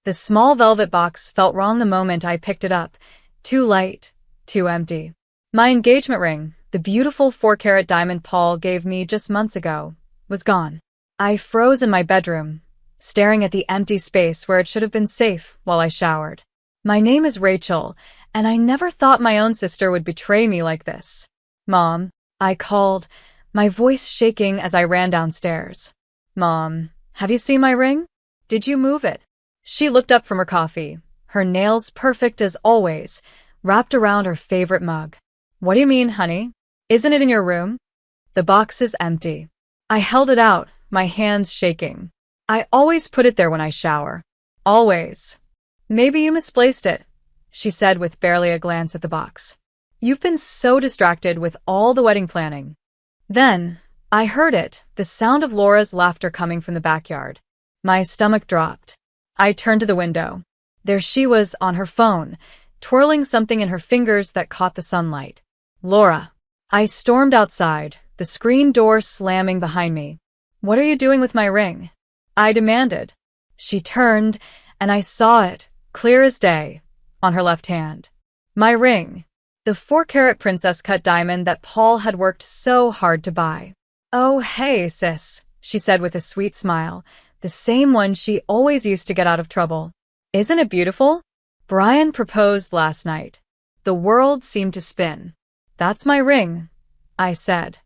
The small velvet box felt wrong the moment I picked it up. Too light, too empty. My engagement ring, the beautiful 4-carat diamond Paul gave me just months ago, was gone. I froze in my bedroom, staring at the empty space where it should have been safe while I showered. My name is Rachel, and I never thought my own sister would betray me like this. Mom, I called, my voice shaking as I ran downstairs. Mom, have you seen my ring? Did you move it? She looked up from her coffee, her nails perfect as always, wrapped around her favorite mug. What do you mean, honey? Isn't it in your room? The box is empty. I held it out, my hands shaking. I always put it there when I shower. Always. Maybe you misplaced it, she said with barely a glance at the box. You've been so distracted with all the wedding planning. Then, I heard it, the sound of Laura's laughter coming from the backyard. My stomach dropped. I turned to the window. There she was on her phone, twirling something in her fingers that caught the sunlight. Laura. I stormed outside, the screen door slamming behind me. What are you doing with my ring? I demanded. She turned, and I saw it, clear as day, on her left hand. My ring. The 4-carat princess-cut diamond that Paul had worked so hard to buy. Oh, hey, sis, she said with a sweet smile, the same one she always used to get out of trouble. Isn't it beautiful? Brian proposed last night. The world seemed to spin. That's my ring, I said.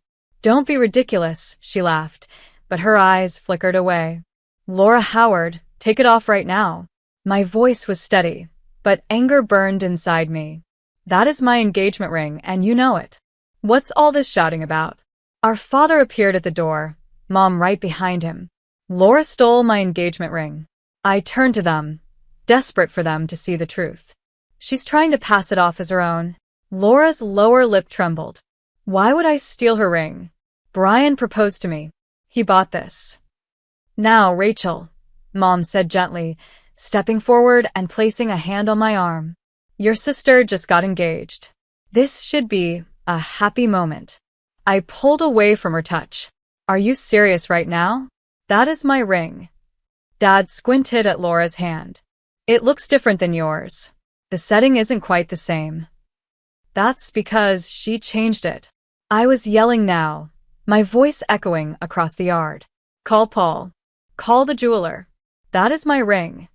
Don't be ridiculous, she laughed, but her eyes flickered away. Laura Howard, take it off right now. My voice was steady, but anger burned inside me. That is my engagement ring, and you know it. What's all this shouting about? Our father appeared at the door, Mom right behind him. Laura stole my engagement ring. I turned to them, desperate for them to see the truth. She's trying to pass it off as her own. Laura's lower lip trembled. Why would I steal her ring? Brian proposed to me. He bought this. Now, Rachel, Mom said gently, stepping forward and placing a hand on my arm. Your sister just got engaged. This should be a happy moment. I pulled away from her touch. Are you serious right now? That is my ring. Dad squinted at Laura's hand. It looks different than yours. The setting isn't quite the same. That's because she changed it. I was yelling now, my voice echoing across the yard. Call Paul. Call the jeweler. That is my ring.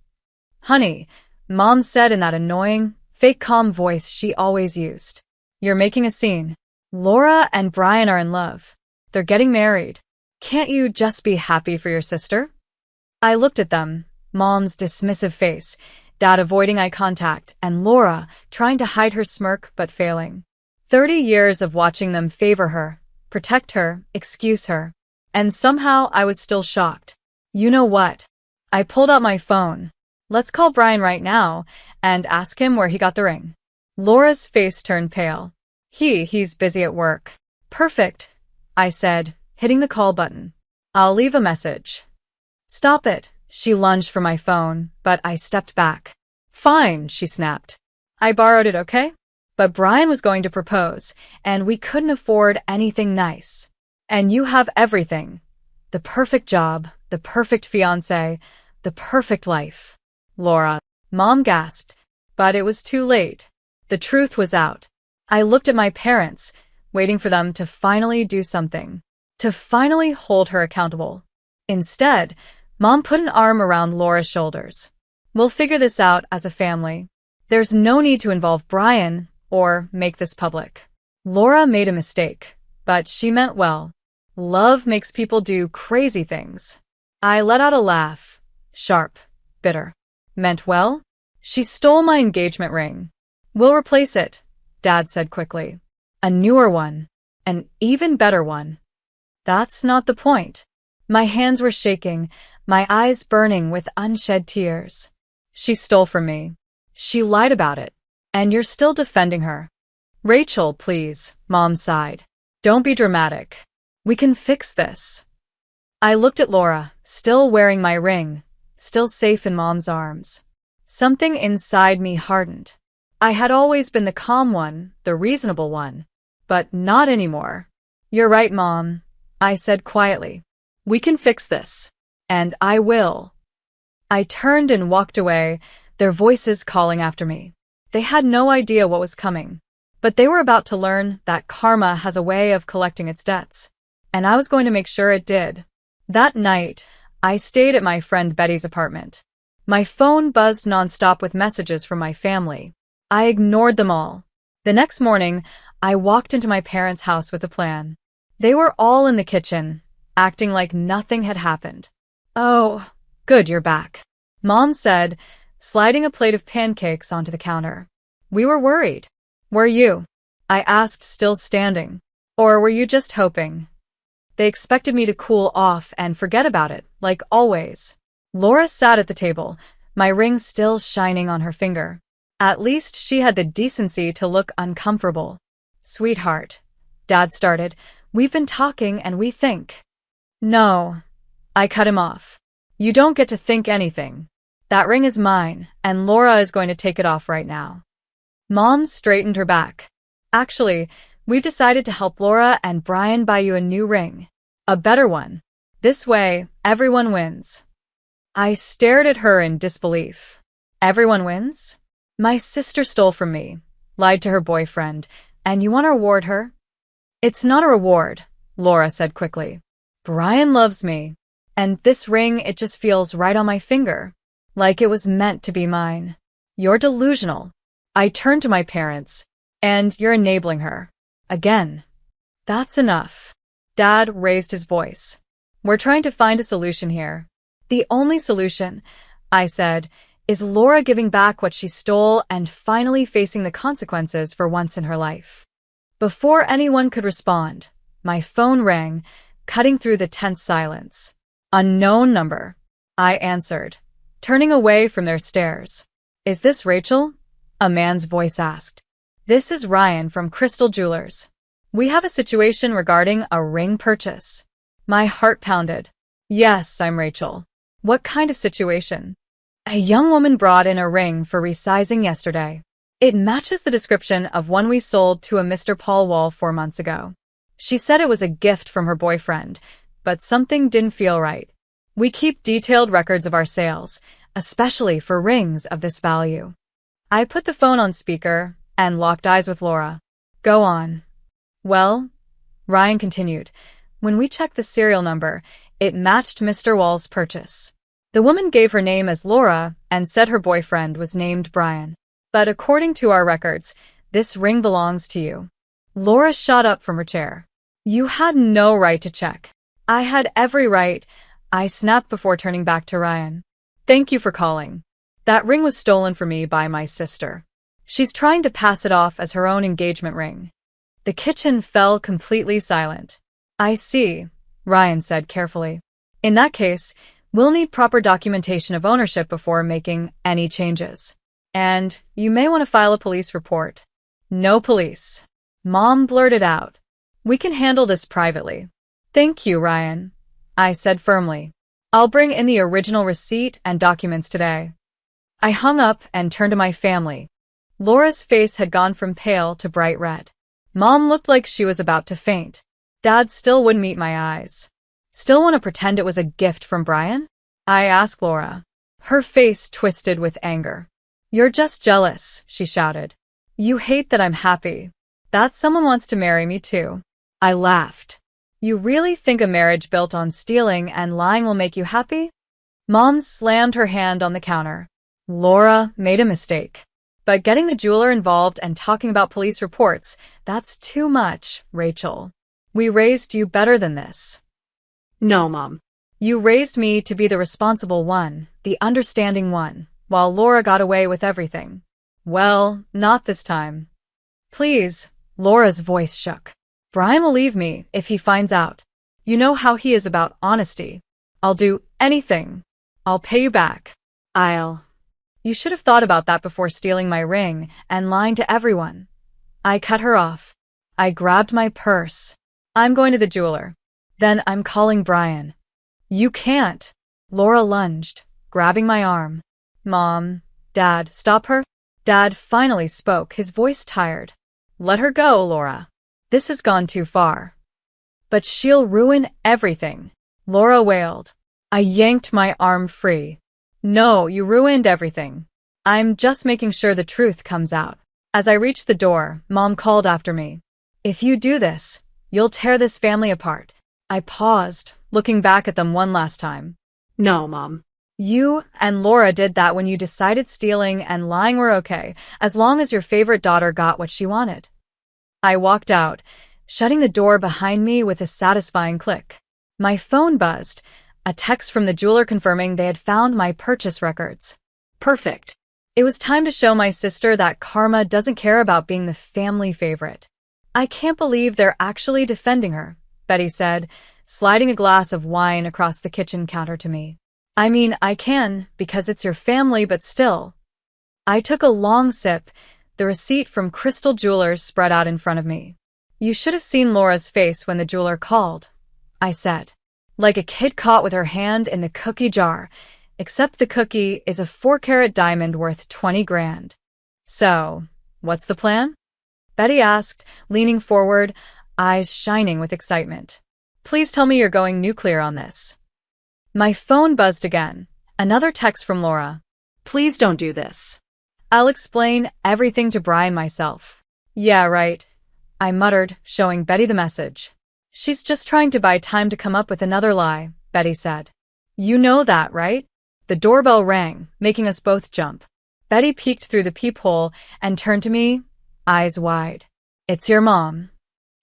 Honey, Mom said in that annoying, fake calm voice she always used. You're making a scene. Laura and Brian are in love. They're getting married. Can't you just be happy for your sister? I looked at them, Mom's dismissive face, Dad avoiding eye contact, and Laura trying to hide her smirk but failing. 30 years of watching them favor her, protect her, excuse her. And somehow I was still shocked. You know what? I pulled out my phone. Let's call Brian right now and ask him where he got the ring. Laura's face turned pale. He's busy at work. Perfect, I said, hitting the call button. I'll leave a message. Stop it, she lunged for my phone, but I stepped back. Fine, she snapped. I borrowed it, okay? But Brian was going to propose, and we couldn't afford anything nice. And you have everything. The perfect job, the perfect fiancé, the perfect life. Laura, Mom gasped, but it was too late. The truth was out. I looked at my parents, waiting for them to finally do something, to finally hold her accountable. Instead, Mom put an arm around Laura's shoulders. We'll figure this out as a family. There's no need to involve Brian or make this public. Laura made a mistake, but she meant well. Love makes people do crazy things. I let out a laugh, sharp, bitter. Meant well? She stole my engagement ring. We'll replace it, Dad said quickly. A newer one. An even better one. That's not the point. My hands were shaking, my eyes burning with unshed tears. She stole from me. She lied about it. And you're still defending her. Rachel, please, Mom sighed. Don't be dramatic. We can fix this. I looked at Laura, still wearing my ring, still safe in Mom's arms. Something inside me hardened. I had always been the calm one, the reasonable one, but not anymore. You're right, Mom, I said quietly. We can fix this. And I will. I turned and walked away, their voices calling after me. They had no idea what was coming, but they were about to learn that karma has a way of collecting its debts, and I was going to make sure it did. That night, I stayed at my friend Betty's apartment. My phone buzzed nonstop with messages from my family. I ignored them all. The next morning, I walked into my parents' house with a plan. They were all in the kitchen, acting like nothing had happened. "Oh, good you're back," Mom said, sliding a plate of pancakes onto the counter. "We were worried." "Were you?" I asked, still standing. "Or were you just hoping?" They expected me to cool off and forget about it, like always. Laura sat at the table, my ring still shining on her finger. At least she had the decency to look uncomfortable. "Sweetheart," Dad started, "we've been talking and we think." "No." I cut him off. "You don't get to think anything. That ring is mine, and Laura is going to take it off right now." Mom straightened her back. "Actually, we've decided to help Laura and Brian buy you a new ring. A better one. This way, everyone wins." I stared at her in disbelief. Everyone wins? My sister stole from me, lied to her boyfriend, and you want to reward her? "It's not a reward," Laura said quickly. "Brian loves me, and this ring, it just feels right on my finger, like it was meant to be mine." "You're delusional." I turned to my parents. "And you're enabling her. Again." "That's enough." Dad raised his voice. "We're trying to find a solution here." "The only solution," I said, "is Laura giving back what she stole and finally facing the consequences for once in her life." Before anyone could respond, my phone rang, cutting through the tense silence. "Unknown number," I answered, turning away from their stares. "Is this Rachel?" a man's voice asked. "This is Ryan from Crystal Jewelers. We have a situation regarding a ring purchase." My heart pounded. "Yes, I'm Rachel. What kind of situation?" "A young woman brought in a ring for resizing yesterday. It matches the description of one we sold to a Mr. Paul Wall 4 months ago. She said it was a gift from her boyfriend, but something didn't feel right. We keep detailed records of our sales, especially for rings of this value." I put the phone on speaker and locked eyes with Laura. "Go on." "Well," Ryan continued, "when we checked the serial number, it matched Mr. Wall's purchase. The woman gave her name as Laura and said her boyfriend was named Brian. But according to our records, this ring belongs to you." Laura shot up from her chair. "You had no right to check." "I had every right," I snapped before turning back to Ryan. "Thank you for calling. That ring was stolen from me by my sister. She's trying to pass it off as her own engagement ring." The kitchen fell completely silent. "I see," Ryan said carefully. "In that case, we'll need proper documentation of ownership before making any changes. And you may want to file a police report." "No police," Mom blurted out. "We can handle this privately." "Thank you, Ryan," I said firmly. "I'll bring in the original receipt and documents today." I hung up and turned to my family. Laura's face had gone from pale to bright red. Mom looked like she was about to faint. Dad still wouldn't meet my eyes. "Still want to pretend it was a gift from Brian?" I asked Laura. Her face twisted with anger. "You're just jealous," she shouted. "You hate that I'm happy. That someone wants to marry me too." I laughed. "You really think a marriage built on stealing and lying will make you happy?" Mom slammed her hand on the counter. "Laura made a mistake. But getting the jeweler involved and talking about police reports, that's too much, Rachel. We raised you better than this." "No, Mom." "You raised me to be the responsible one, the understanding one, while Laura got away with everything." "Well, not this time." "Please," Laura's voice shook. "Brian will leave me if he finds out. You know how he is about honesty. I'll do anything. I'll pay you back." You should have thought about that before stealing my ring and lying to everyone." I cut her off. I grabbed my purse. "I'm going to the jeweler. Then I'm calling Brian." "You can't." Laura lunged, grabbing my arm. "Mom, Dad, stop her." Dad finally spoke, his voice tired. "Let her go, Laura. This has gone too far." "But she'll ruin everything," Laura wailed. I yanked my arm free. No, you ruined everything. I'm just making sure the truth comes out. As I reached the door, Mom called after me. If you do this, you'll tear this family apart. I paused, looking back at them one last time. No, Mom. You and Laura did that when you decided stealing and lying were okay, as long as your favorite daughter got what she wanted. I walked out, shutting the door behind me with a satisfying click. My phone buzzed, a text from the jeweler confirming they had found my purchase records. Perfect. It was time to show my sister that karma doesn't care about being the family favorite. I can't believe they're actually defending her, Betty said, sliding a glass of wine across the kitchen counter to me. I mean, I can, because it's your family, but still. I took a long sip, the receipt from Crystal Jewelers spread out in front of me. You should have seen Laura's face when the jeweler called, I said. Like a kid caught with her hand in the cookie jar, except the cookie is a 4-carat diamond worth 20 grand. So, what's the plan? Betty asked, leaning forward, eyes shining with excitement. Please tell me you're going nuclear on this. My phone buzzed again. Another text from Laura. Please don't do this. I'll explain everything to Brian myself. Yeah, right, I muttered, showing Betty the message. She's just trying to buy time to come up with another lie, Betty said. You know that, right? The doorbell rang, making us both jump. Betty peeked through the peephole and turned to me, eyes wide. It's your mom.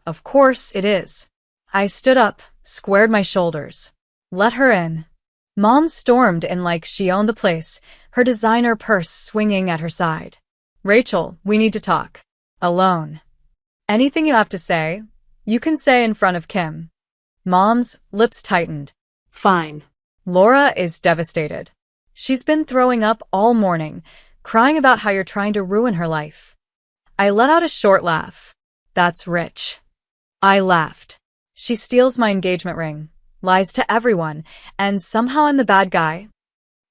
Of course it is. I stood up, squared my shoulders. Let her in. Mom stormed in like she owned the place, her designer purse swinging at her side. Rachel, we need to talk. Alone. Anything you have to say, you can say in front of Kim. Mom's lips tightened. Fine. Laura is devastated. She's been throwing up all morning, crying about how you're trying to ruin her life. I let out a short laugh. That's rich. I laughed. She steals my engagement ring, lies to everyone, and somehow I'm the bad guy.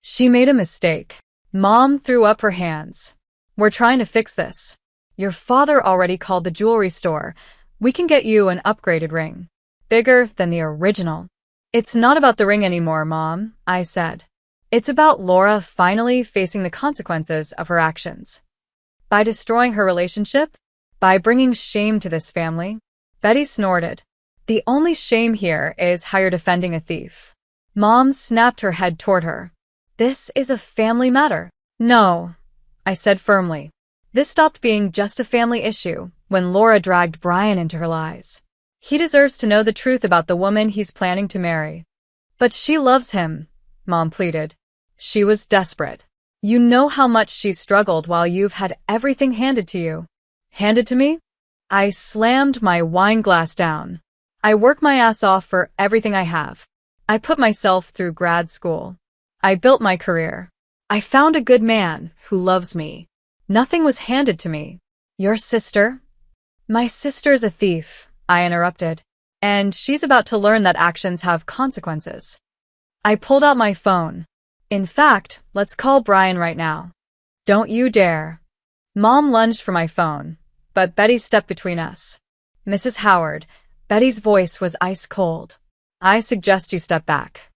She made a mistake. Mom threw up her hands. We're trying to fix this. Your father already called the jewelry store. We can get you an upgraded ring. Bigger than the original. It's not about the ring anymore, Mom, I said. It's about Laura finally facing the consequences of her actions. By destroying her relationship? By bringing shame to this family? Betty snorted. The only shame here is how you're defending a thief. Mom snapped her head toward her. This is a family matter. No, I said firmly. This stopped being just a family issue when Laura dragged Brian into her lies. He deserves to know the truth about the woman he's planning to marry. But she loves him, Mom pleaded. She was desperate. You know how much she's struggled while you've had everything handed to you. Handed to me? I slammed my wine glass down. I work my ass off for everything I have. I put myself through grad school. I built my career. I found a good man who loves me. Nothing was handed to me. Your sister? My sister's a thief, I interrupted. And she's about to learn that actions have consequences. I pulled out my phone. In fact, let's call Brian right now. Don't you dare. Mom lunged for my phone, but Betty stepped between us. Mrs. Howard, Betty's voice was ice cold. I suggest you step back.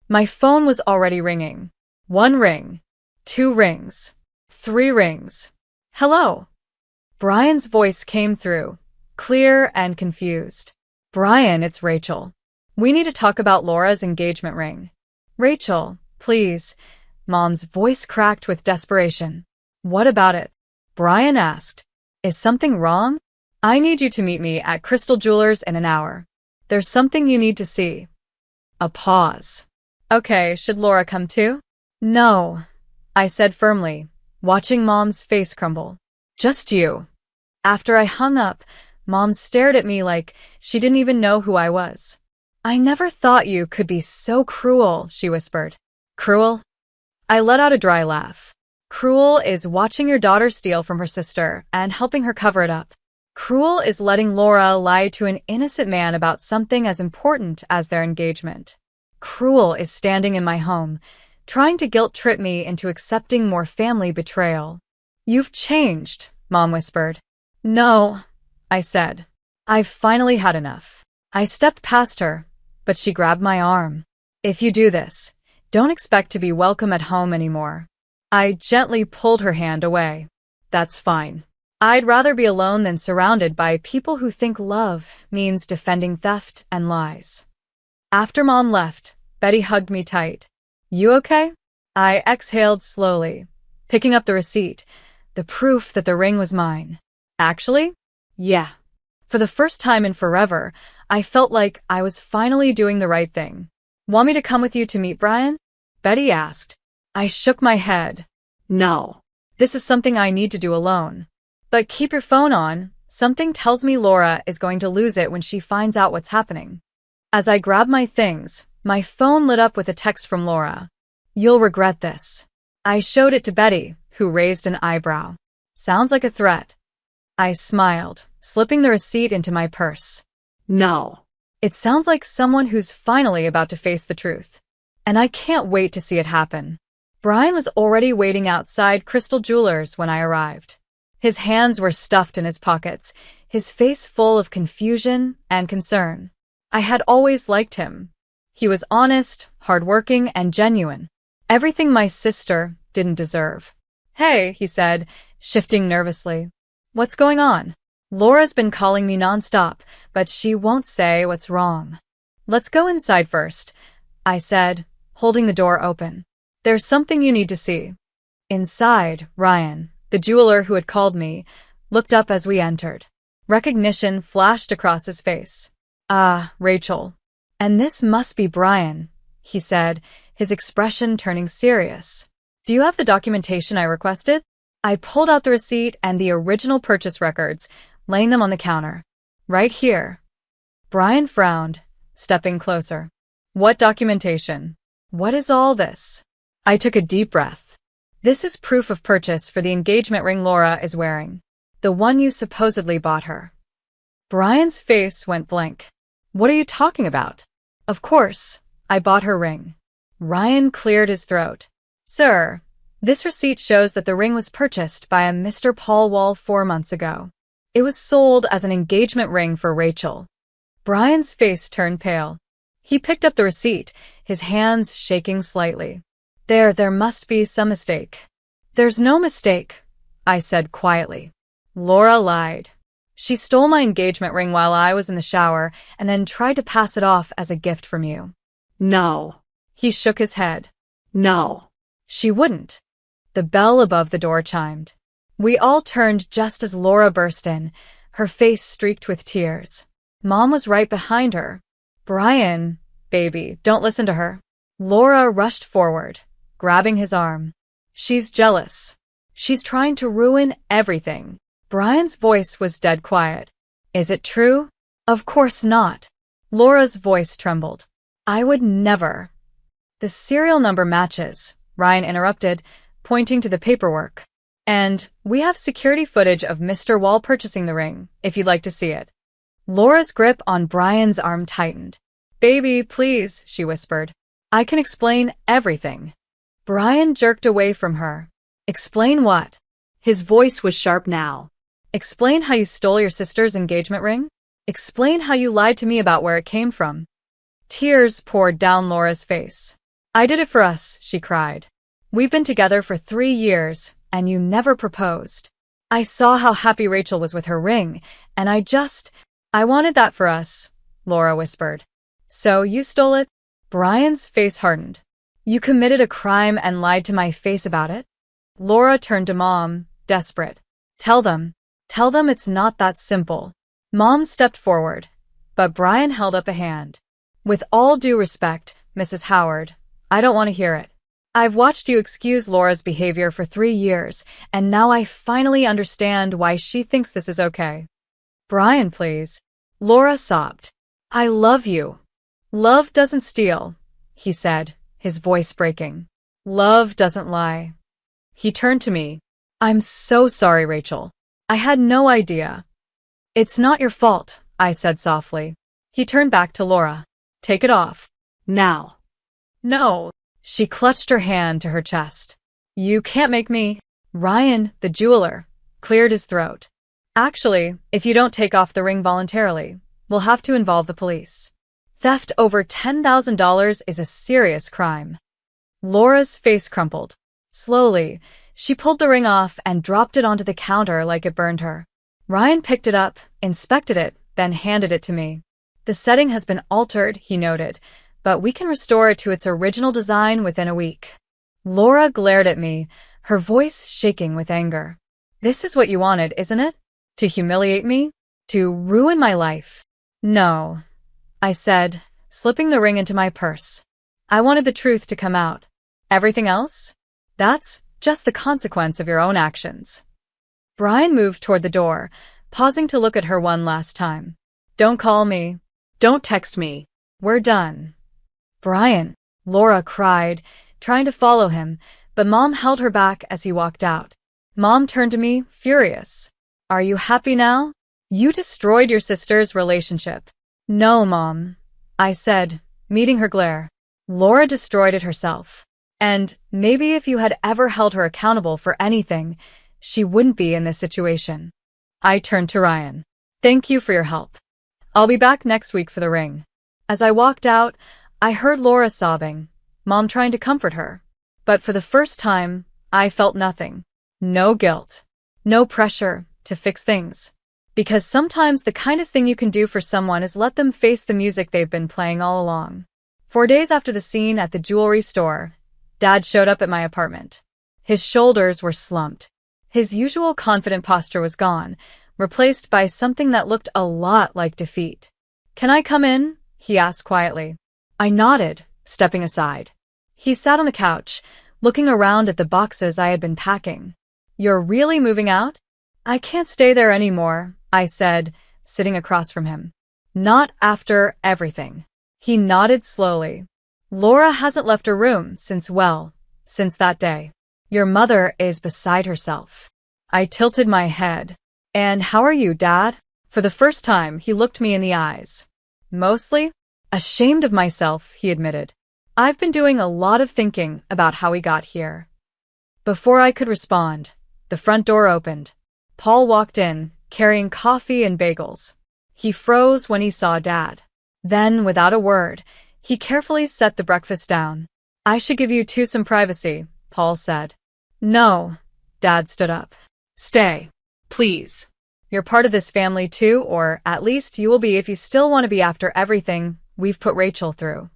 My phone was already ringing. 1 ring. 2 rings. 3 rings. Hello. Brian's voice came through, clear and confused. Brian, it's Rachel. We need to talk about Laura's engagement ring. Rachel, please. Mom's voice cracked with desperation. What about it? Brian asked. Is something wrong? I need you to meet me at Crystal Jewelers in an hour. There's something you need to see. A pause. Okay, should Laura come too? No, I said firmly, watching Mom's face crumble. Just you. After I hung up, Mom stared at me like she didn't even know who I was. I never thought you could be so cruel, she whispered. Cruel? I let out a dry laugh. Cruel is watching your daughter steal from her sister and helping her cover it up. Cruel is letting Laura lie to an innocent man about something as important as their engagement. Cruel is standing in my home, trying to guilt-trip me into accepting more family betrayal. You've changed, Mom whispered. No, I said. I've finally had enough. I stepped past her, but she grabbed my arm. If you do this, Don't expect to be welcome at home anymore. I gently pulled her hand away. That's fine. I'd rather be alone than surrounded by people who think love means defending theft and lies. After Mom left, Betty hugged me tight. You okay? I exhaled slowly, picking up the receipt, the proof that the ring was mine. Actually? Yeah. For the first time in forever, I felt like I was finally doing the right thing. Want me to come with you to meet Brian? Betty asked. I shook my head. No. This is something I need to do alone. But keep your phone on. Something tells me Laura is going to lose it when she finds out what's happening. As I grabbed my things, my phone lit up with a text from Laura. You'll regret this. I showed it to Betty, who raised an eyebrow. Sounds like a threat. I smiled, slipping the receipt into my purse. No. It sounds like someone who's finally about to face the truth. And I can't wait to see it happen. Brian was already waiting outside Crystal Jewelers when I arrived. His hands were stuffed in his pockets, his face full of confusion and concern. I had always liked him. He was honest, hardworking, and genuine. Everything my sister didn't deserve. Hey, he said, shifting nervously. What's going on? Laura's been calling me nonstop, but she won't say what's wrong. Let's go inside first, I said, holding the door open. There's something you need to see. Inside, Ryan, the jeweler who had called me, looked up as we entered. Recognition flashed across his face. Ah, Rachel. And this must be Brian, he said, his expression turning serious. Do you have the documentation I requested? I pulled out the receipt and the original purchase records, laying them on the counter. Right here. Brian frowned, stepping closer. What documentation? What is all this? I took a deep breath. This is proof of purchase for the engagement ring Laura is wearing. The one you supposedly bought her. Brian's face went blank. What are you talking about? Of course, I bought her ring. Ryan cleared his throat. Sir, this receipt shows that the ring was purchased by a Mr. Paul Wall 4 months ago. It was sold as an engagement ring for Rachel. Brian's face turned pale. He picked up the receipt, his hands shaking slightly. There must be some mistake. There's no mistake, I said quietly. Laura lied. She stole my engagement ring while I was in the shower and then tried to pass it off as a gift from you. No. He shook his head. No. She wouldn't. The bell above the door chimed. We all turned just as Laura burst in, her face streaked with tears. Mom was right behind her. Brian, baby, don't listen to her. Laura rushed forward, grabbing his arm. She's jealous. She's trying to ruin everything. Brian's voice was dead quiet. Is it true? Of course not. Laura's voice trembled. I would never. The serial number matches, Ryan interrupted, pointing to the paperwork. And we have security footage of Mr. Wall purchasing the ring, if you'd like to see it. Laura's grip on Brian's arm tightened. Baby, please, she whispered. I can explain everything. Brian jerked away from her. Explain what? His voice was sharp now. Explain how you stole your sister's engagement ring? Explain how you lied to me about where it came from. Tears poured down Laura's face. I did it for us, she cried. We've been together for 3 years, and you never proposed. I saw how happy Rachel was with her ring, and I wanted that for us, Laura whispered. So you stole it? Brian's face hardened. You committed a crime and lied to my face about it? Laura turned to Mom, desperate. Tell them it's not that simple. Mom stepped forward, but Brian held up a hand. With all due respect, Mrs. Howard, I don't want to hear it. I've watched you excuse Laura's behavior for 3 years, and now I finally understand why she thinks this is okay. Brian, please. Laura sobbed. I love you. Love doesn't steal, he said, his voice breaking. Love doesn't lie. He turned to me. I'm so sorry, Rachel. I had no idea. It's not your fault, I said softly. He turned back to Laura. Take it off. Now. No. She clutched her hand to her chest. You can't make me. Ryan, the jeweler, cleared his throat. Actually, if you don't take off the ring voluntarily, we'll have to involve the police. Theft over $10,000 is a serious crime. Laura's face crumpled. Slowly, she pulled the ring off and dropped it onto the counter like it burned her. Ryan picked it up, inspected it, then handed it to me. The setting has been altered, he noted, but we can restore it to its original design within a week. Laura glared at me, her voice shaking with anger. This is what you wanted, isn't it? To humiliate me? To ruin my life? No, I said, slipping the ring into my purse. I wanted the truth to come out. Everything else? That's just the consequence of your own actions. Brian moved toward the door, pausing to look at her one last time. Don't call me. Don't text me. We're done. Brian, Laura cried, trying to follow him, but Mom held her back as he walked out. Mom turned to me, furious. Are you happy now? You destroyed your sister's relationship. No, Mom, I said, meeting her glare. Laura destroyed it herself. And maybe if you had ever held her accountable for anything, she wouldn't be in this situation. I turned to Ryan. Thank you for your help. I'll be back next week for the ring. As I walked out, I heard Laura sobbing, Mom trying to comfort her. But for the first time, I felt nothing. No guilt. No pressure to fix things. Because sometimes the kindest thing you can do for someone is let them face the music they've been playing all along. 4 days after the scene at the jewelry store, Dad showed up at my apartment. His shoulders were slumped. His usual confident posture was gone, replaced by something that looked a lot like defeat. Can I come in? He asked quietly. I nodded, stepping aside. He sat on the couch, looking around at the boxes I had been packing. You're really moving out? I can't stay there anymore, I said, sitting across from him. Not after everything. He nodded slowly. Laura hasn't left her room since that day. Your mother is beside herself. I tilted my head. And how are you, Dad? For the first time, he looked me in the eyes. Mostly ashamed of myself, he admitted. I've been doing a lot of thinking about how we got here. Before I could respond, the front door opened. Paul walked in, carrying coffee and bagels. He froze when he saw Dad. Then, without a word, he carefully set the breakfast down. I should give you two some privacy, Paul said. No, Dad stood up. Stay, please. You're part of this family too, or at least you will be if you still want to be after everything we've put Rachel through.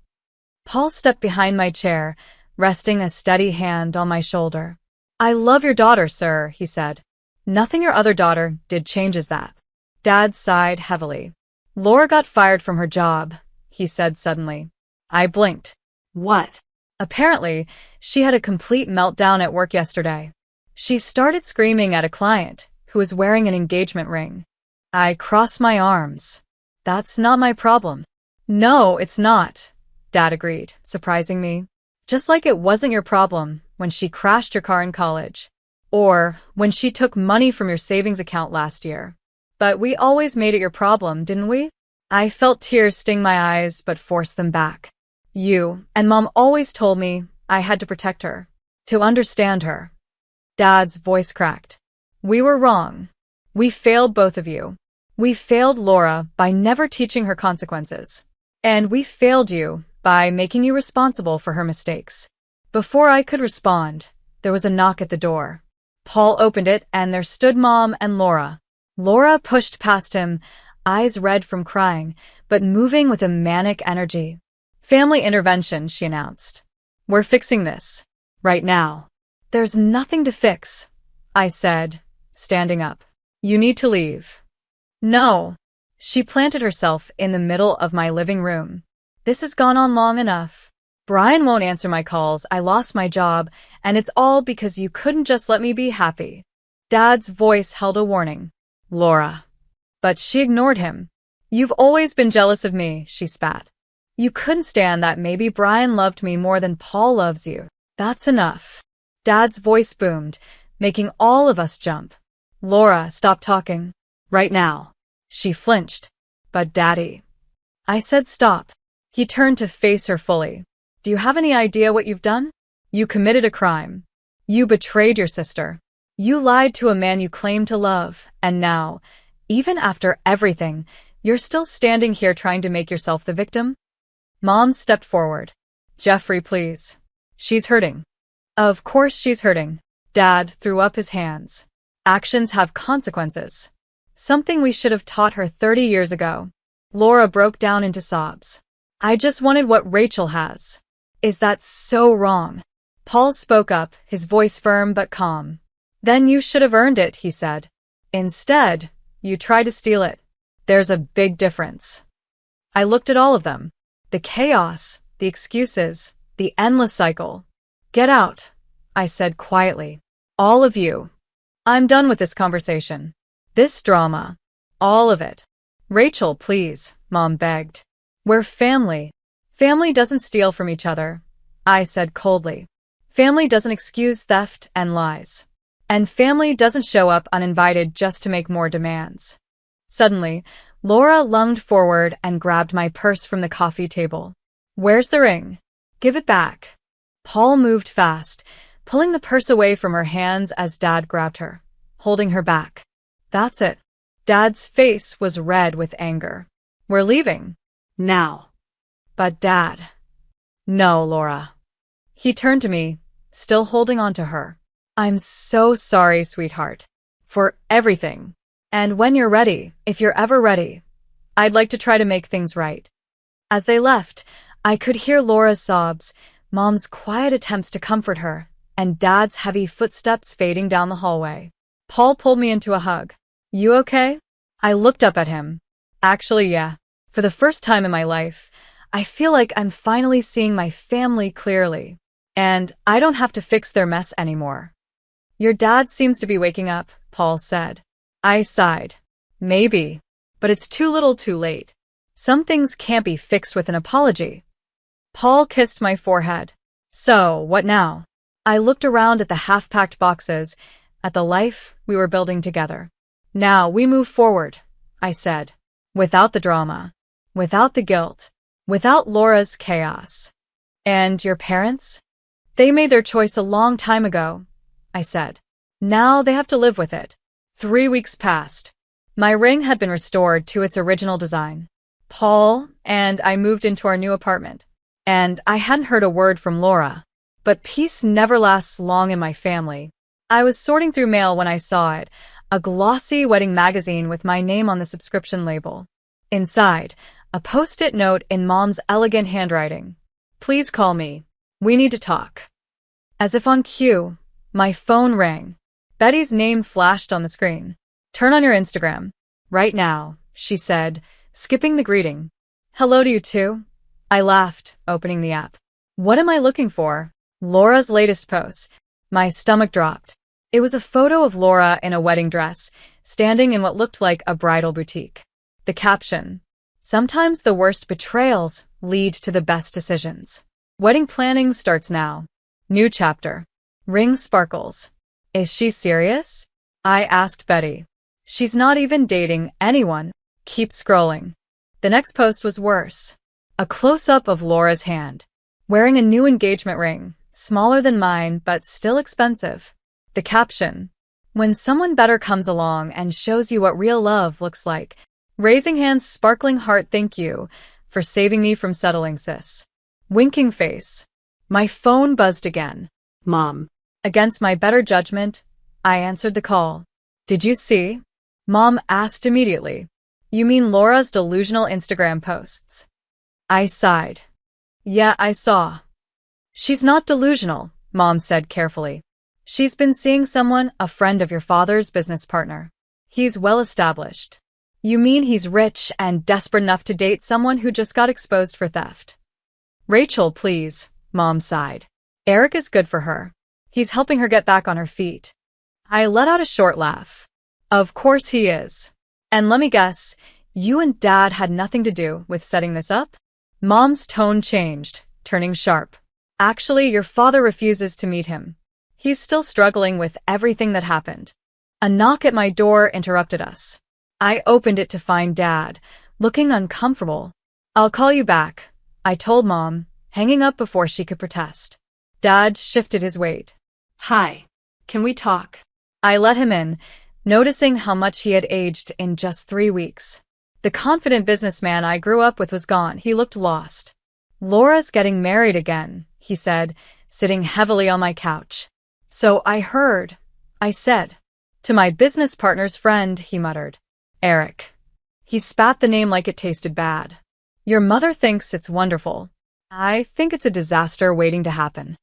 Paul stepped behind my chair, resting a steady hand on my shoulder. I love your daughter, sir, he said. Nothing your other daughter did changes that. Dad sighed heavily. Laura got fired from her job, he said suddenly. I blinked. What? Apparently, she had a complete meltdown at work yesterday. She started screaming at a client who was wearing an engagement ring. I crossed my arms. That's not my problem. No, it's not, Dad agreed, surprising me. Just like it wasn't your problem when she crashed your car in college, or when she took money from your savings account last year. But we always made it your problem, didn't we? I felt tears sting my eyes but forced them back. You and Mom always told me I had to protect her, to understand her. Dad's voice cracked. We were wrong. We failed both of you. We failed Laura by never teaching her consequences. And we failed you by making you responsible for her mistakes. Before I could respond, there was a knock at the door. Paul opened it and there stood Mom and Laura. Laura pushed past him, eyes red from crying, but moving with a manic energy. Family intervention, she announced. We're fixing this. Right now. There's nothing to fix, I said, standing up. You need to leave. No. She planted herself in the middle of my living room. This has gone on long enough. Brian won't answer my calls, I lost my job, and it's all because you couldn't just let me be happy. Dad's voice held a warning. Laura. But she ignored him. You've always been jealous of me, she spat. You couldn't stand that maybe Brian loved me more than Paul loves you. That's enough. Dad's voice boomed, making all of us jump. Laura, stop talking. Right now. She flinched. But Daddy. I said stop. He turned to face her fully. Do you have any idea what you've done? You committed a crime. You betrayed your sister. You lied to a man you claimed to love, and now, even after everything, you're still standing here trying to make yourself the victim? Mom stepped forward. Jeffrey, please. She's hurting. Of course she's hurting. Dad threw up his hands. Actions have consequences. Something we should have taught her 30 years ago. Laura broke down into sobs. I just wanted what Rachel has. Is that so wrong? Paul spoke up, his voice firm but calm. Then you should have earned it, he said. Instead, you tried to steal it. There's a big difference. I looked at all of them. The chaos, the excuses, the endless cycle. Get out, I said quietly. All of you. I'm done with this conversation. This drama. All of it. Rachel, please, Mom begged. We're family. Family doesn't steal from each other, I said coldly. Family doesn't excuse theft and lies. And family doesn't show up uninvited just to make more demands. Suddenly, Laura lunged forward and grabbed my purse from the coffee table. Where's the ring? Give it back. Paul moved fast, pulling the purse away from her hands as Dad grabbed her, holding her back. That's it. Dad's face was red with anger. We're leaving. Now. But Dad. No, Laura. He turned to me, still holding on to her. I'm so sorry, sweetheart. For everything. And when you're ready, if you're ever ready, I'd like to try to make things right. As they left, I could hear Laura's sobs, Mom's quiet attempts to comfort her, and Dad's heavy footsteps fading down the hallway. Paul pulled me into a hug. You okay? I looked up at him. Actually, yeah. For the first time in my life, I feel like I'm finally seeing my family clearly. And I don't have to fix their mess anymore. Your dad seems to be waking up, Paul said. I sighed. Maybe. But it's too little too late. Some things can't be fixed with an apology. Paul kissed my forehead. So, what now? I looked around at the half-packed boxes, at the life we were building together. Now we move forward, I said. Without the drama. Without the guilt. Without Laura's chaos. And your parents? They made their choice a long time ago, I said. Now they have to live with it. 3 weeks passed. My ring had been restored to its original design. Paul and I moved into our new apartment. And I hadn't heard a word from Laura. But peace never lasts long in my family. I was sorting through mail when I saw it, a glossy wedding magazine with my name on the subscription label. Inside, a post-it note in Mom's elegant handwriting. Please call me. We need to talk. As if on cue, my phone rang. Betty's name flashed on the screen. Turn on your Instagram. Right now, she said, skipping the greeting. Hello to you too. I laughed, opening the app. What am I looking for? Laura's latest post. My stomach dropped. It was a photo of Laura in a wedding dress, standing in what looked like a bridal boutique. The caption. Sometimes the worst betrayals lead to the best decisions. Wedding planning starts now. New chapter. Ring sparkles. Is she serious? I asked Betty. She's not even dating anyone. Keep scrolling. The next post was worse. A close-up of Laura's hand, wearing a new engagement ring, smaller than mine but still expensive. The caption. When someone better comes along and shows you what real love looks like. Raising hands, sparkling heart, thank you for saving me from settling, sis. Winking face. My phone buzzed again. Mom. Against my better judgment, I answered the call. Did you see? Mom asked immediately. You mean Laura's delusional Instagram posts? I sighed. Yeah, I saw. She's not delusional, Mom said carefully. She's been seeing someone, a friend of your father's business partner. He's well established. You mean he's rich and desperate enough to date someone who just got exposed for theft? Rachel, please, Mom sighed. Eric is good for her. He's helping her get back on her feet. I let out a short laugh. Of course he is. And let me guess, you and Dad had nothing to do with setting this up? Mom's tone changed, turning sharp. Actually, your father refuses to meet him. He's still struggling with everything that happened. A knock at my door interrupted us. I opened it to find Dad, looking uncomfortable. I'll call you back, I told Mom, hanging up before she could protest. Dad shifted his weight. Hi. Can we talk? I let him in, noticing how much he had aged in just 3 weeks. The confident businessman I grew up with was gone. He looked lost. Laura's getting married again, he said, sitting heavily on my couch. "So I heard," I said. "To my business partner's friend," he muttered. "Eric." He spat the name like it tasted bad. "Your mother thinks it's wonderful. I think it's a disaster waiting to happen."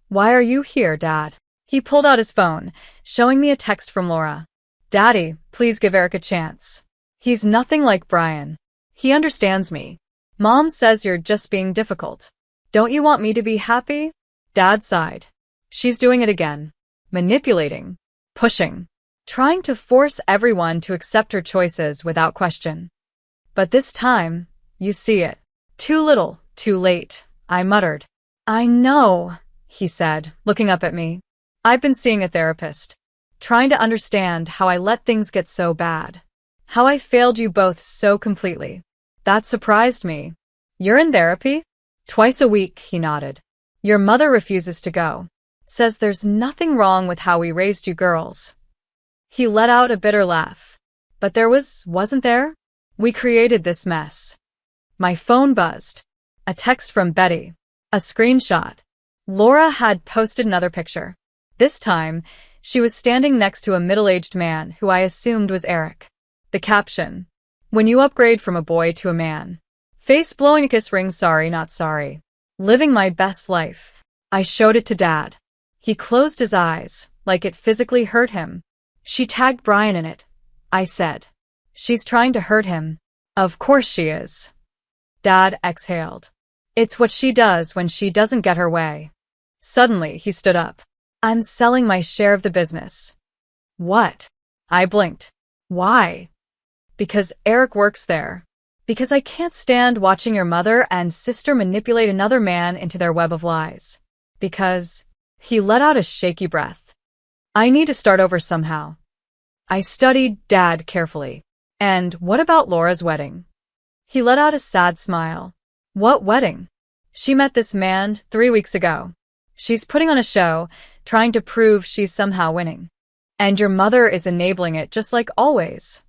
"Why are you here, Dad?" He pulled out his phone, showing me a text from Laura. "Daddy, please give Eric a chance. He's nothing like Brian. He understands me. Mom says you're just being difficult. Don't you want me to be happy?" Dad sighed. "She's doing it again. Manipulating. Pushing. Trying to force everyone to accept her choices without question. But this time, you see it. Too little, too late," I muttered. "I know," he said, looking up at me. "I've been seeing a therapist. Trying to understand how I let things get so bad. How I failed you both so completely." That surprised me. "You're in therapy?" "Twice a week," he nodded. "Your mother refuses to go. Says there's nothing wrong with how we raised you girls." He let out a bitter laugh. "But there wasn't there? We created this mess." My phone buzzed. A text from Betty. A screenshot. Laura had posted another picture. This time, she was standing next to a middle-aged man who I assumed was Eric. The caption: "When you upgrade from a boy to a man. Face blowing a kiss ring, sorry not sorry. Living my best life." I showed it to Dad. He closed his eyes, like it physically hurt him. "She tagged Brian in it," I said. "She's trying to hurt him." "Of course she is." Dad exhaled. "It's what she does when she doesn't get her way." Suddenly, he stood up. "I'm selling my share of the business." "What?" I blinked. "Why?" "Because Eric works there. Because I can't stand watching your mother and sister manipulate another man into their web of lies. Because..." He let out a shaky breath. "I need to start over somehow." I studied Dad carefully. "And what about Laura's wedding?" He let out a sad smile. "What wedding?" "She met this man 3 weeks ago. She's putting on a show, trying to prove she's somehow winning. And your mother is enabling it just like always."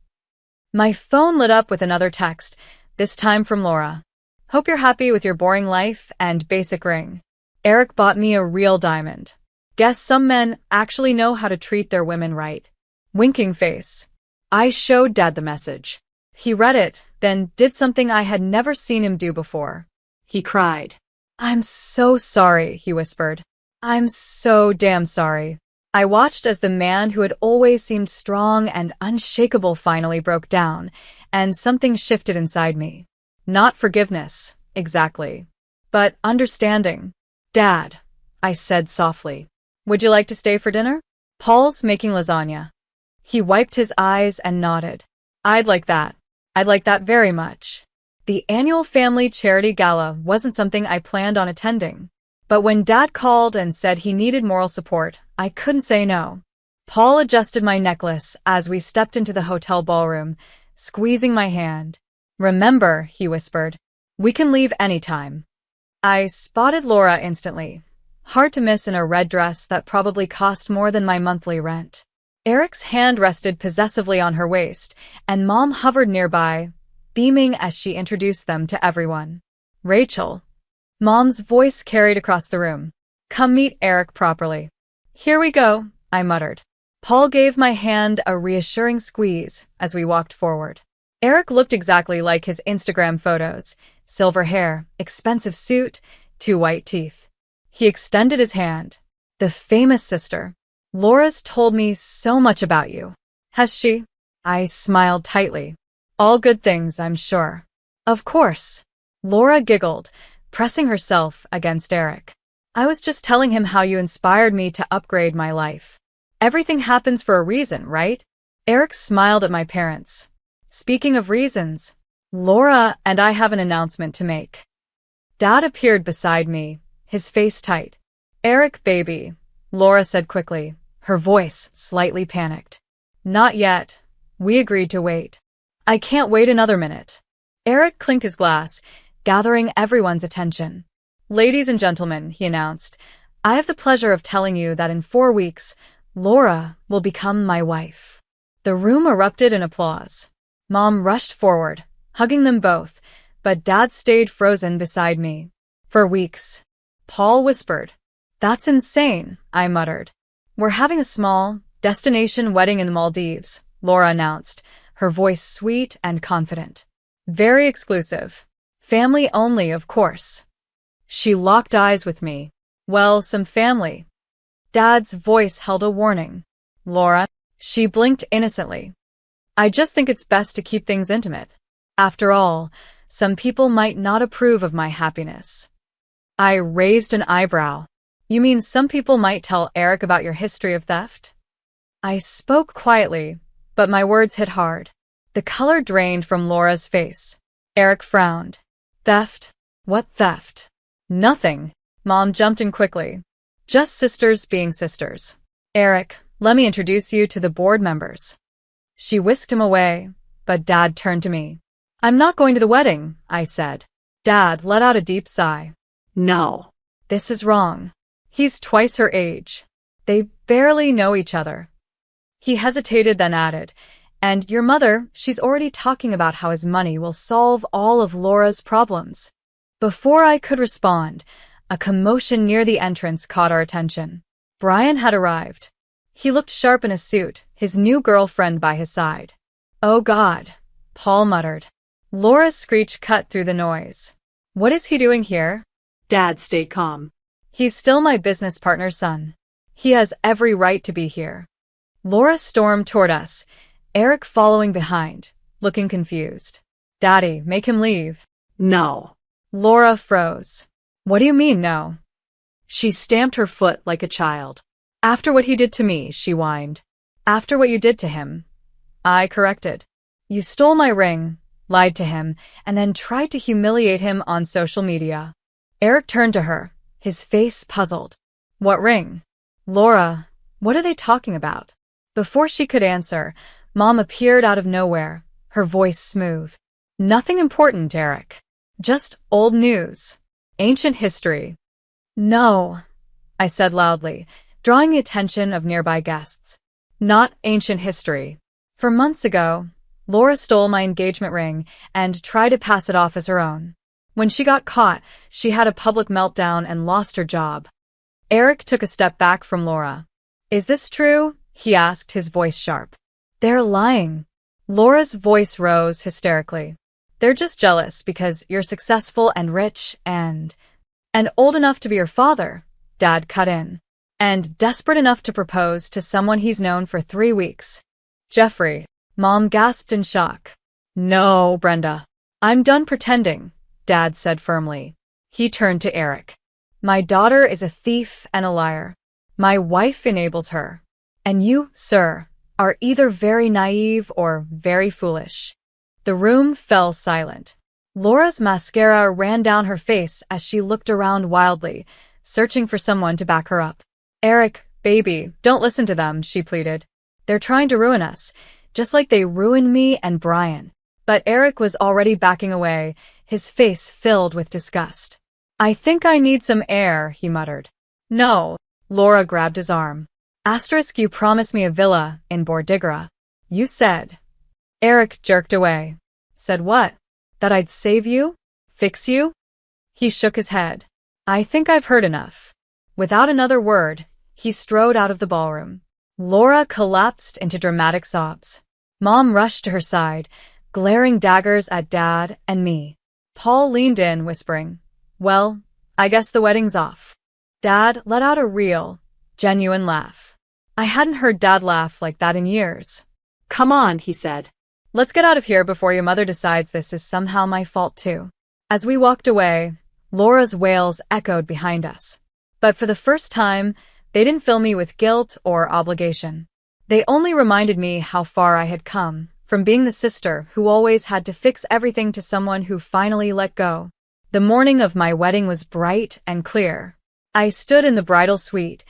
My phone lit up with another text, this time from Laura. "Hope you're happy with your boring life and basic ring. Eric bought me a real diamond. Guess some men actually know how to treat their women right." Winking face. I showed Dad the message. He read it, then did something I had never seen him do before. He cried. "I'm so sorry," he whispered. "I'm so damn sorry." I watched as the man who had always seemed strong and unshakable finally broke down, and something shifted inside me. Not forgiveness, exactly, but understanding. "Dad," I said softly, "would you like to stay for dinner? Paul's making lasagna." He wiped his eyes and nodded. I'd like that very much." The annual family charity gala wasn't something I planned on attending. But when Dad called and said he needed moral support, I couldn't say no. Paul adjusted my necklace as we stepped into the hotel ballroom, squeezing my hand. "Remember," he whispered, "we can leave anytime." I spotted Laura instantly. Hard to miss in a red dress that probably cost more than my monthly rent. Eric's hand rested possessively on her waist, and Mom hovered nearby, beaming as she introduced them to everyone. "Rachel." Mom's voice carried across the room. "Come meet Eric properly." "Here we go," I muttered. Paul gave my hand a reassuring squeeze as we walked forward. Eric looked exactly like his Instagram photos. Silver hair, expensive suit, 2 white teeth. He extended his hand. "The famous sister. Laura's told me so much about you." "Has she?" I smiled tightly. "All good things, I'm sure." "Of course." Laura giggled, pressing herself against Eric. "I was just telling him how you inspired me to upgrade my life. Everything happens for a reason, right?" Eric smiled at my parents. "Speaking of reasons, Laura and I have an announcement to make." Dad appeared beside me, his face tight. "Eric, baby," Laura said quickly, her voice slightly panicked. "Not yet. We agreed to wait." "I can't wait another minute." Eric clinked his glass, gathering everyone's attention. "Ladies and gentlemen," he announced, "I have the pleasure of telling you that in 4 weeks, Laura will become my wife." The room erupted in applause. Mom rushed forward, hugging them both, but Dad stayed frozen beside me. "For weeks," Paul whispered. That's insane, I muttered. We're having a small, destination wedding in the Maldives, Laura announced, her voice sweet and confident. Very exclusive. Family only, of course. She locked eyes with me. Well, some family. Dad's voice held a warning. Laura, she blinked innocently. I just think it's best to keep things intimate. After all, some people might not approve of my happiness. I raised an eyebrow. You mean some people might tell Eric about your history of theft? I spoke quietly, but my words hit hard. The color drained from Laura's face. Eric frowned. Theft? What theft? Nothing. Mom jumped in quickly. Just sisters being sisters. Eric, let me introduce you to the board members. She whisked him away, but Dad turned to me. I'm not going to the wedding, I said. Dad let out a deep sigh. No. This is wrong. He's twice her age. They barely know each other. He hesitated, then added, and your mother, she's already talking about how his money will solve all of Laura's problems. Before I could respond, a commotion near the entrance caught our attention. Brian had arrived. He looked sharp in a suit, his new girlfriend by his side. Oh God, Paul muttered. Laura's screech cut through the noise. What is he doing here? Dad stayed calm. He's still my business partner's son. He has every right to be here. Laura stormed toward us, Eric following behind, looking confused. Daddy, make him leave. No. Laura froze. What do you mean, no? She stamped her foot like a child. After what he did to me, she whined. After what you did to him. I corrected. You stole my ring, lied to him, and then tried to humiliate him on social media. Eric turned to her, his face puzzled. What ring? Laura, what are they talking about? Before she could answer, Mom appeared out of nowhere, her voice smooth. Nothing important, Eric. Just old news. Ancient history. No, I said loudly, drawing the attention of nearby guests. Not ancient history. For months ago, Laura stole my engagement ring and tried to pass it off as her own. When she got caught, she had a public meltdown and lost her job. Eric took a step back from Laura. Is this true? He asked, his voice sharp. They're lying. Laura's voice rose hysterically. They're just jealous because you're successful and rich and old enough to be your father, Dad cut in, and desperate enough to propose to someone he's known for 3 weeks. Jeffrey, Mom gasped in shock. No, Brenda. I'm done pretending, Dad said firmly. He turned to Eric. My daughter is a thief and a liar. My wife enables her. And you, sir, are either very naive or very foolish. The room fell silent. Laura's mascara ran down her face as she looked around wildly, searching for someone to back her up. Eric, baby, don't listen to them, she pleaded. They're trying to ruin us, just like they ruined me and Brian. But Eric was already backing away, his face filled with disgust. I think I need some air, he muttered. No. Laura grabbed his arm. Asterisk, you promised me a villa in Bordighera. You said. Eric jerked away. Said what? That I'd save you? Fix you? He shook his head. I think I've heard enough. Without another word, he strode out of the ballroom. Laura collapsed into dramatic sobs. Mom rushed to her side, glaring daggers at Dad and me. Paul leaned in, whispering, Well, I guess the wedding's off. Dad let out a real, genuine laugh. I hadn't heard Dad laugh like that in years. Come on, he said. Let's get out of here before your mother decides this is somehow my fault too. As we walked away, Laura's wails echoed behind us. But for the first time, they didn't fill me with guilt or obligation. They only reminded me how far I had come, from being the sister who always had to fix everything to someone who finally let go. The morning of my wedding was bright and clear. I stood in the bridal suite,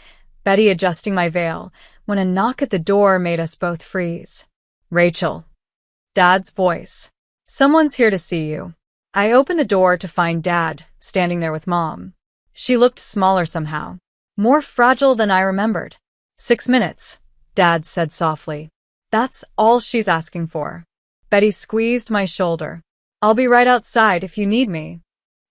Betty adjusting my veil, when a knock at the door made us both freeze. Rachel. Dad's voice. Someone's here to see you. I opened the door to find Dad, standing there with Mom. She looked smaller somehow, more fragile than I remembered. 6 minutes, Dad said softly. That's all she's asking for. Betty squeezed my shoulder. I'll be right outside if you need me.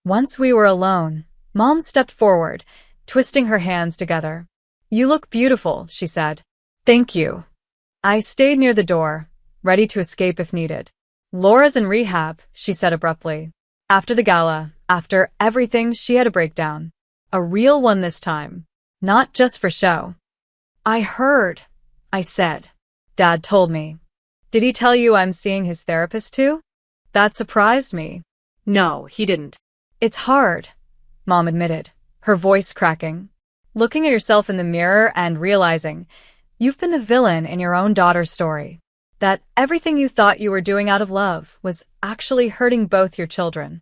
Once we were alone, Mom stepped forward, twisting her hands together. "You look beautiful," she said. "Thank you." I stayed near the door, ready to escape if needed. "Laura's in rehab," she said abruptly. After the gala, after everything, she had a breakdown. A real one this time. Not just for show. "I heard," I said. "Dad told me." "Did he tell you I'm seeing his therapist too?" That surprised me. No, he didn't. "It's hard," Mom admitted, her voice cracking. Looking at yourself in the mirror and realizing you've been the villain in your own daughter's story. That everything you thought you were doing out of love was actually hurting both your children.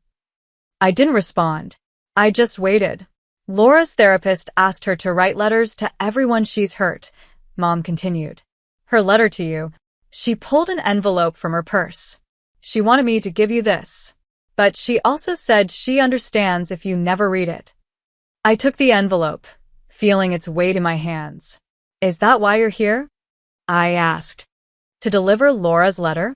I didn't respond. I just waited. "Laura's therapist asked her to write letters to everyone she's hurt," Mom continued. "Her letter to you." She pulled an envelope from her purse. "She wanted me to give you this. But she also said she understands if you never read it." I took the envelope, feeling its weight in my hands. "Is that why you're here?" I asked. "To deliver Laura's letter?"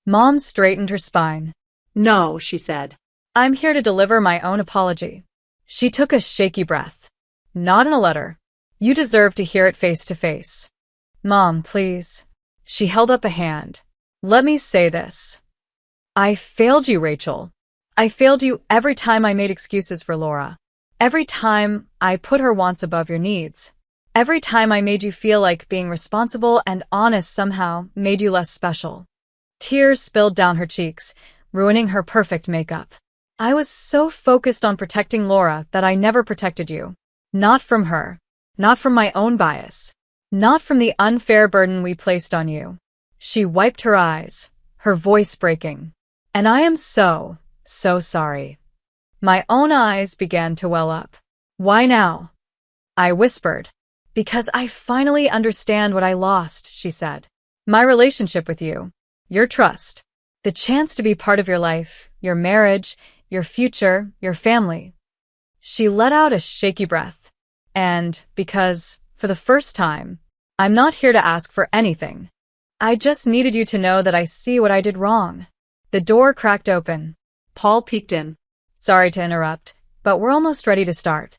Mom straightened her spine. "No," she said. "I'm here to deliver my own apology." She took a shaky breath. "Not in a letter. You deserve to hear it face to face." "Mom, please." She held up a hand. "Let me say this. I failed you, Rachel. I failed you every time I made excuses for Laura. Every time I put her wants above your needs. Every time I made you feel like being responsible and honest somehow made you less special." Tears spilled down her cheeks, ruining her perfect makeup. "I was so focused on protecting Laura that I never protected you. Not from her. Not from my own bias. Not from the unfair burden we placed on you." She wiped her eyes, her voice breaking. "And I am so sorry." My own eyes began to well up. "Why now?" I whispered. "Because I finally understand what I lost," she said. "My relationship with you. Your trust. The chance to be part of your life, your marriage, your future, your family." She let out a shaky breath. "And because, for the first time, I'm not here to ask for anything. I just needed you to know that I see what I did wrong." The door cracked open. Paul peeked in. "Sorry to interrupt, but we're almost ready to start."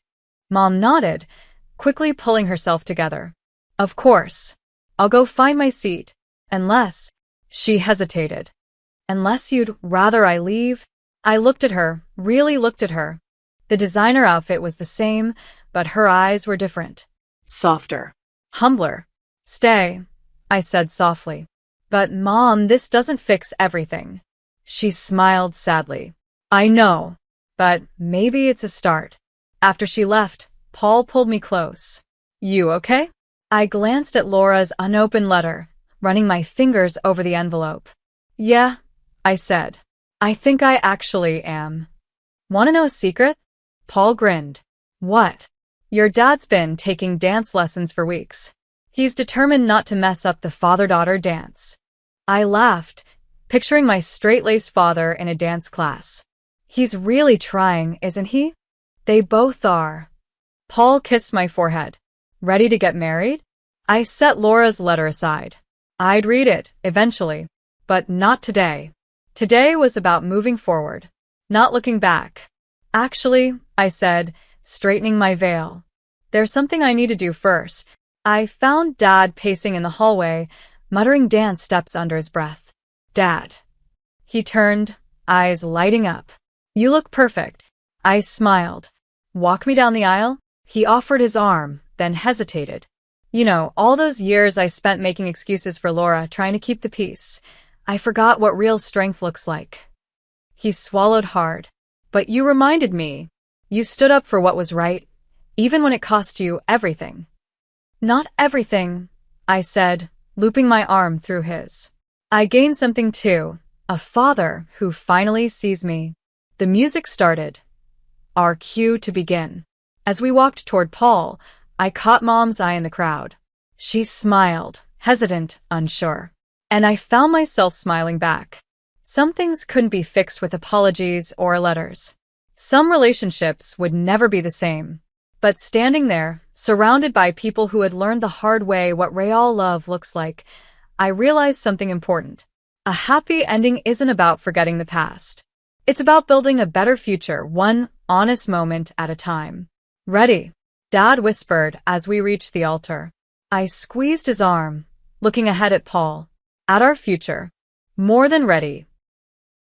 Mom nodded, quickly pulling herself together. "Of course. I'll go find my seat. Unless..." She hesitated. "Unless you'd rather I leave?" I looked at her, really looked at her. The designer outfit was the same, but her eyes were different. Softer. Humbler. "Stay," I said softly. "But Mom, this doesn't fix everything." She smiled sadly. "I know, but maybe it's a start." After she left, Paul pulled me close. "You okay?" I glanced at Laura's unopened letter, running my fingers over the envelope. "Yeah," I said. "I think I actually am." "Want to know a secret?" Paul grinned. "What?" "Your dad's been taking dance lessons for weeks. He's determined not to mess up the father-daughter dance." I laughed, picturing my straight-laced father in a dance class. "He's really trying, isn't he?" "They both are." Paul kissed my forehead. "Ready to get married?" I set Laura's letter aside. I'd read it, eventually, but not today. Today was about moving forward, not looking back. "Actually," I said, straightening my veil, "there's something I need to do first." I found Dad pacing in the hallway, muttering dance steps under his breath. "Dad." He turned, eyes lighting up. "You look perfect." I smiled. "Walk me down the aisle?" He offered his arm, then hesitated. "You know, all those years I spent making excuses for Laura, trying to keep the peace. I forgot what real strength looks like." He swallowed hard. "But you reminded me. You stood up for what was right, even when it cost you everything." "Not everything," I said, looping my arm through his. "I gained something too, a father who finally sees me." The music started. Our cue to begin. As we walked toward Paul, I caught Mom's eye in the crowd. She smiled, hesitant, unsure. And I found myself smiling back. Some things couldn't be fixed with apologies or letters. Some relationships would never be the same. But standing there, surrounded by people who had learned the hard way what real love looks like, I realized something important. A happy ending isn't about forgetting the past. It's about building a better future, one honest moment at a time. "Ready?" Dad whispered as we reached the altar. I squeezed his arm, looking ahead at Paul. At our future. More than ready,